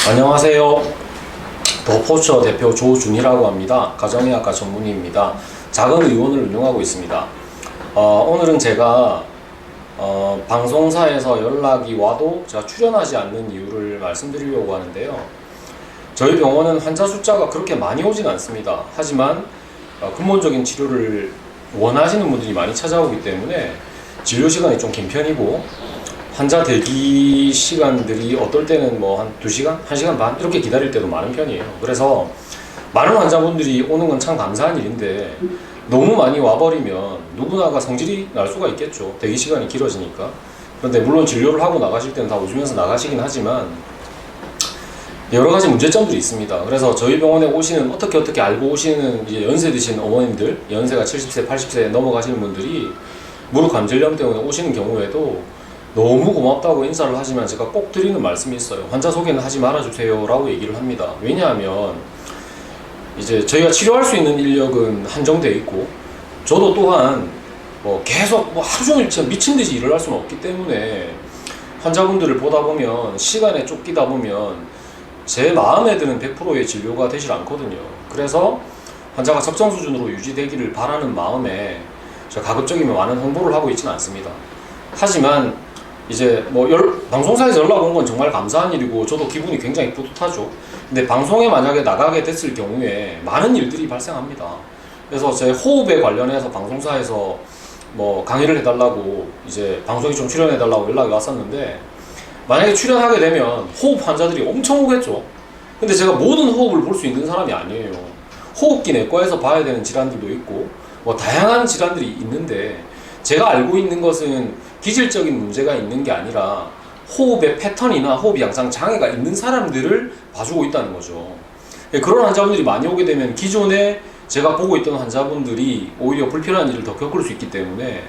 안녕하세요. 더포처 대표 조준희라고 합니다. 가정의학과 전문의입니다. 작은 의원을 운영하고 있습니다. 오늘은 제가 방송사에서 연락이 와도 제가 출연하지 않는 이유를 말씀드리려고 하는데요. 저희 병원은 환자 숫자가 그렇게 많이 오진 않습니다. 하지만 근본적인 치료를 원하시는 분들이 많이 찾아오기 때문에 진료 시간이 좀 긴 편이고, 환자 대기 시간들이 어떨 때는 뭐 한 2시간, 1시간 반 이렇게 기다릴 때도 많은 편이에요. 그래서 많은 환자분들이 오는 건 참 감사한 일인데, 너무 많이 와버리면 누구나가 성질이 날 수가 있겠죠. 대기 시간이 길어지니까. 그런데 물론 진료를 하고 나가실 때는 다 웃으면서 나가시긴 하지만 여러 가지 문제점들이 있습니다. 그래서 저희 병원에 오시는, 어떻게 알고 오시는 이제 연세 드신 어머님들, 연세가 70세, 80세 넘어가시는 분들이 무릎 관절염 때문에 오시는 경우에도 너무 고맙다고 인사를 하지만 제가 꼭 드리는 말씀이 있어요. 환자 소개는 하지 말아주세요 라고 얘기를 합니다. 왜냐하면 이제 저희가 치료할 수 있는 인력은 한정되어 있고, 저도 또한 계속 하루 종일 미친 듯이 일을 할 수는 없기 때문에 환자분들을 보다 보면, 시간에 쫓기다 보면 제 마음에 드는 100%의 진료가 되질 않거든요. 그래서 환자가 적정 수준으로 유지되기를 바라는 마음에 제가 가급적이면 많은 홍보를 하고 있지는 않습니다. 하지만 이제 방송사에서 연락 온 건 정말 감사한 일이고 저도 기분이 굉장히 뿌듯하죠. 근데 방송에 만약에 나가게 됐을 경우에 많은 일들이 발생합니다. 그래서 제 호흡에 관련해서 방송사에서 강의를 해달라고, 이제 방송에 좀 출연해달라고 연락이 왔었는데, 만약에 출연하게 되면 호흡 환자들이 엄청 오겠죠. 근데 제가 모든 호흡을 볼 수 있는 사람이 아니에요. 호흡기 내과에서 봐야 되는 질환들도 있고 다양한 질환들이 있는데, 제가 알고 있는 것은 기질적인 문제가 있는 게 아니라 호흡의 패턴이나 호흡 양상 장애가 있는 사람들을 봐주고 있다는 거죠. 그런 환자분들이 많이 오게 되면 기존에 제가 보고 있던 환자분들이 오히려 불편한 일을 더 겪을 수 있기 때문에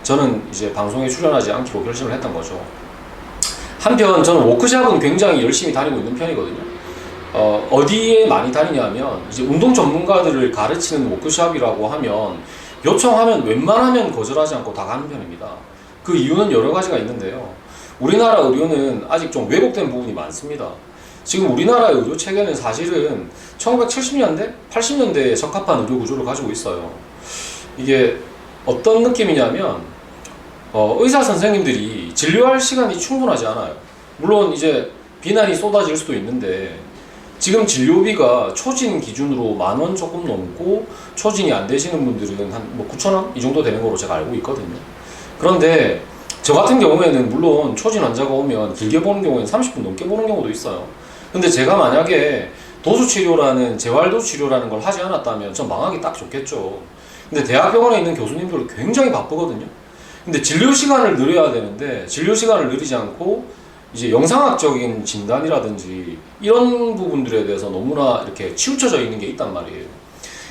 저는 이제 방송에 출연하지 않기로 결심을 했던 거죠. 한편 저는 워크샵은 굉장히 열심히 다니고 있는 편이거든요. 어디에 많이 다니냐면, 이제 운동 전문가들을 가르치는 워크샵이라고 하면 요청하면 웬만하면 거절하지 않고 다 가는 편입니다. 그 이유는 여러 가지가 있는데요. 우리나라 의료는 아직 좀 왜곡된 부분이 많습니다. 지금 우리나라의 의료 체계는 사실은 1970년대, 80년대에 적합한 의료 구조를 가지고 있어요. 이게 어떤 느낌이냐면, 의사 선생님들이 진료할 시간이 충분하지 않아요. 물론 이제 비난이 쏟아질 수도 있는데, 지금 진료비가 초진 기준으로 10,000원 조금 넘고, 초진이 안 되시는 분들은 한 9,000원? 이 정도 되는 거로 제가 알고 있거든요. 그런데 저 같은 경우에는 물론 초진 환자가 오면 길게 보는 경우에는 30분 넘게 보는 경우도 있어요. 근데 제가 만약에 도수치료라는, 재활도수치료라는 걸 하지 않았다면 전 망하기 딱 좋겠죠. 근데 대학병원에 있는 교수님들은 굉장히 바쁘거든요. 근데 진료 시간을 늘려야 되는데, 진료 시간을 늘리지 않고 이제 영상학적인 진단이라든지 이런 부분들에 대해서 너무나 이렇게 치우쳐져 있는 게 있단 말이에요.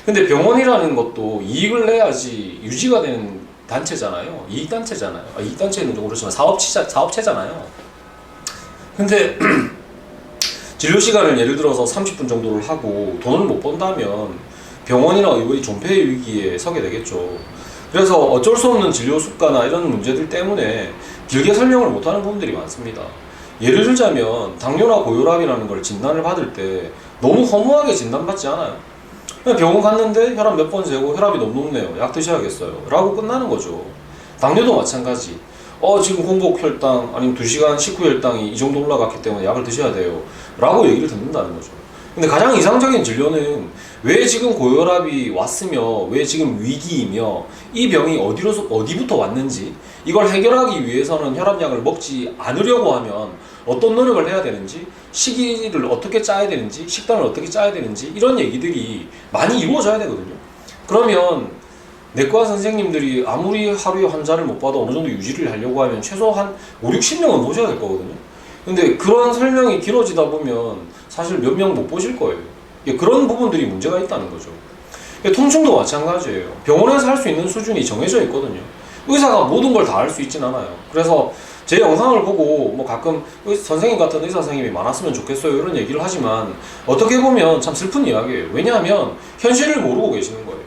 근데 병원이라는 것도 이익을 내야지 유지가 되는 단체잖아요. 이익단체잖아요. 이익단체는 좀 그렇지만 사업체잖아요. 근데 진료 시간을 예를 들어서 30분 정도를 하고 돈을 못 번다면 병원이나 의원이 존폐의 위기에 서게 되겠죠. 그래서 어쩔 수 없는 진료 수가나 이런 문제들 때문에 길게 설명을 못하는 부분들이 많습니다. 예를 들자면 당뇨나 고혈압이라는 걸 진단을 받을 때 너무 허무하게 진단받지 않아요. 그냥 병원 갔는데 혈압 몇 번 재고 혈압이 너무 높네요. 약 드셔야겠어요. 라고 끝나는 거죠. 당뇨도 마찬가지. 지금 공복 혈당 아니면 2시간 식후 혈당이 이 정도 올라갔기 때문에 약을 드셔야 돼요. 라고 얘기를 듣는다는 거죠. 근데 가장 이상적인 진료는 왜 지금 고혈압이 왔으며, 왜 지금 위기이며, 이 병이 어디부터 왔는지, 이걸 해결하기 위해서는 혈압약을 먹지 않으려고 하면 어떤 노력을 해야 되는지, 시기를 어떻게 짜야 되는지, 식단을 어떻게 짜야 되는지, 이런 얘기들이 많이 이루어져야 되거든요. 그러면 내과 선생님들이 아무리 하루에 환자를 못 봐도 어느 정도 유지를 하려고 하면 최소 한 5, 60명은 보셔야 될 거거든요. 근데 그런 설명이 길어지다 보면 사실 몇 명 못 보실 거예요. 그런 부분들이 문제가 있다는 거죠. 통증도 마찬가지예요. 병원에서 할 수 있는 수준이 정해져 있거든요. 의사가 모든 걸 다 할 수 있진 않아요. 그래서 제 영상을 보고 가끔 선생님 같은 의사 선생님이 많았으면 좋겠어요 이런 얘기를 하지만, 어떻게 보면 참 슬픈 이야기예요. 왜냐하면 현실을 모르고 계시는 거예요.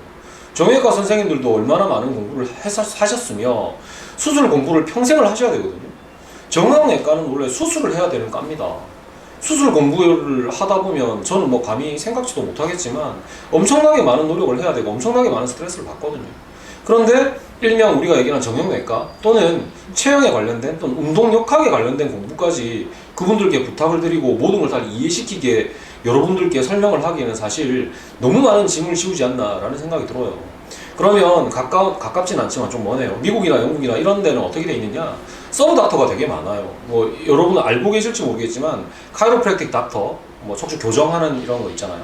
정형외과 선생님들도 얼마나 많은 공부를 하셨으며 수술 공부를 평생을 하셔야 되거든요. 정형외과는 원래 수술을 해야 되는 과입니다. 수술 공부를 하다 보면 저는 뭐 감히 생각지도 못하겠지만 엄청나게 많은 노력을 해야 되고 엄청나게 많은 스트레스를 받거든요. 그런데 일명 우리가 얘기하는 정형외과 또는 체형에 관련된 또는 운동역학에 관련된 공부까지 그분들께 부탁을 드리고 모든 걸 다 이해시키게 여러분들께 설명을 하기에는 사실 너무 많은 짐을 지우지 않나라는 생각이 들어요. 그러면 가깝진 않지만 좀 머네요. 미국이나 영국이나 이런 데는 어떻게 돼 있느냐? 서브 닥터가 되게 많아요. 뭐 여러분 알고 계실지 모르겠지만 카이로프랙틱 닥터, 뭐 척추 교정하는 이런 거 있잖아요.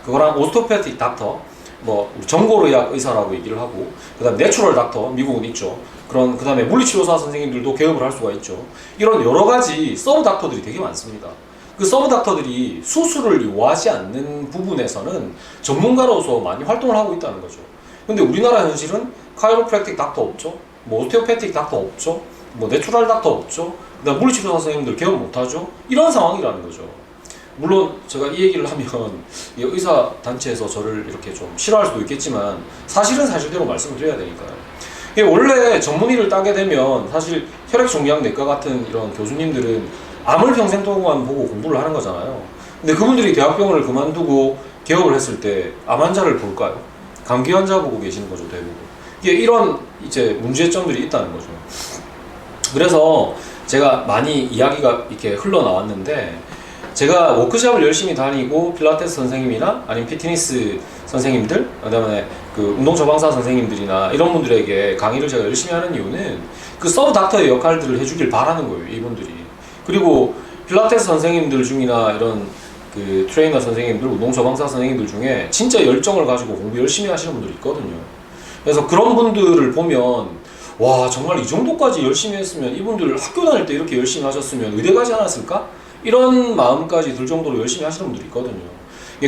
그거랑 오스토패틱 닥터, 뭐 정골의학 의사라고 얘기를 하고, 그다음 내추럴 닥터 미국은 있죠. 그 다음에 물리치료사 선생님들도 개업을 할 수가 있죠. 이런 여러 가지 서브 닥터들이 되게 많습니다. 그 서브 닥터들이 수술을 요하지 않는 부분에서는 전문가로서 많이 활동을 하고 있다는 거죠. 근데 우리나라 현실은 카이로프랙틱 닥터 없죠. 뭐 오스테오패틱 닥터 없죠. 뭐 내추럴 닥터 없죠. 그다음 물리치료사 선생님들 개업 못하죠. 이런 상황이라는 거죠. 물론 제가 이 얘기를 하면 의사 단체에서 저를 이렇게 좀 싫어할 수도 있겠지만 사실은 사실대로 말씀을 드려야 되니까요. 원래 전문의를 따게 되면 사실 혈액종양내과 같은 이런 교수님들은 암을 평생 동안 보고 공부를 하는 거잖아요. 근데 그분들이 대학병원을 그만두고 개업을 했을 때 암 환자를 볼까요? 감기 환자 보고 계시는 거죠, 대부분. 이런 이제 문제점들이 있다는 거죠. 그래서 제가 많이 이야기가 이렇게 흘러나왔는데, 제가 워크숍을 열심히 다니고 필라테스 선생님이나 아니면 피트니스 선생님들, 그다음에 그 운동 처방사 선생님들이나 이런 분들에게 강의를 제가 열심히 하는 이유는 그 서브 닥터의 역할들을 해주길 바라는 거예요, 이분들이. 그리고 필라테스 선생님들 중이나 이런 그 트레이너 선생님들, 운동 처방사 선생님들 중에 진짜 열정을 가지고 공부 열심히 하시는 분들이 있거든요. 그래서 그런 분들을 보면 와, 정말 이 정도까지 열심히 했으면 이분들 학교 다닐 때 이렇게 열심히 하셨으면 의대 가지 않았을까? 이런 마음까지 들 정도로 열심히 하시는 분들이 있거든요.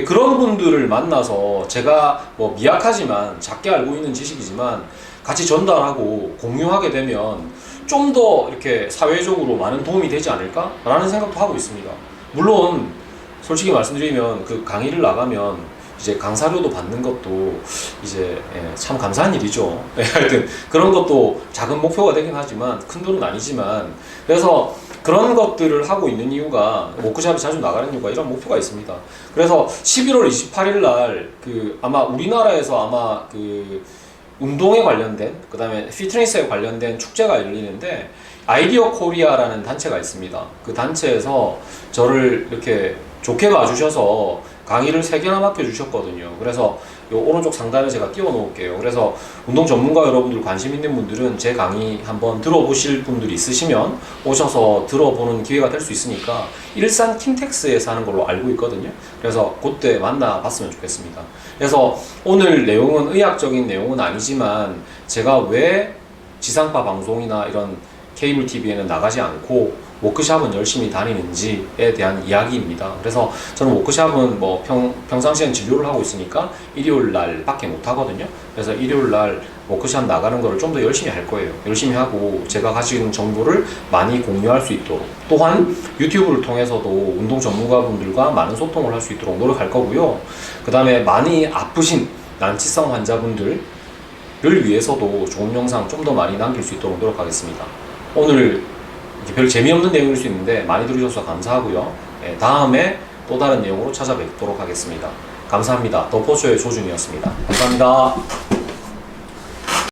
그런 분들을 만나서 제가 뭐 미약하지만 작게 알고 있는 지식이지만 같이 전달하고 공유하게 되면 좀 더 이렇게 사회적으로 많은 도움이 되지 않을까라는 생각도 하고 있습니다. 물론 솔직히 말씀드리면 그 강의를 나가면 이제 강사료도 받는 것도 이제 참 감사한 일이죠. 하여튼 그런 것도 작은 목표가 되긴 하지만 큰 돈은 아니지만, 그래서 그런 것들을 하고 있는 이유가, 워크숍에 자주 나가는 이유가 이런 목표가 있습니다. 그래서 11월 28일 날 아마 우리나라에서 아마 운동에 관련된, 그 다음에 피트니스에 관련된 축제가 열리는데, 아이디어 코리아라는 단체가 있습니다. 그 단체에서 저를 이렇게 좋게 봐주셔서 강의를 3개나 맡겨주셨거든요. 그래서 요 오른쪽 상단에 제가 띄워 놓을게요. 그래서 운동 전문가 여러분들, 관심 있는 분들은 제 강의 한번 들어보실 분들이 있으시면 오셔서 들어보는 기회가 될 수 있으니까 일산 킨텍스에서 하는 걸로 알고 있거든요. 그래서 그때 만나봤으면 좋겠습니다. 그래서 오늘 내용은 의학적인 내용은 아니지만 제가 왜 지상파 방송이나 이런 케이블 TV에는 나가지 않고 워크숍은 열심히 다니는지에 대한 이야기입니다. 그래서 저는 워크숍은 뭐 평상시엔 진료를 하고 있으니까 일요일 날 밖에 못 하거든요. 그래서 일요일 날 워크숍 나가는 거를 좀 더 열심히 할 거예요. 열심히 하고 제가 가지고 있는 정보를 많이 공유할 수 있도록, 또한 유튜브를 통해서도 운동 전문가분들과 많은 소통을 할 수 있도록 노력할 거고요. 그 다음에 많이 아프신 난치성 환자분들을 위해서도 좋은 영상 좀 더 많이 남길 수 있도록 노력하겠습니다. 오늘 별 재미없는 내용일 수 있는데 많이 들으셔서 감사하고요. 다음에 또 다른 내용으로 찾아뵙도록 하겠습니다. 감사합니다. 더 포쇼의 조준이었습니다. 감사합니다.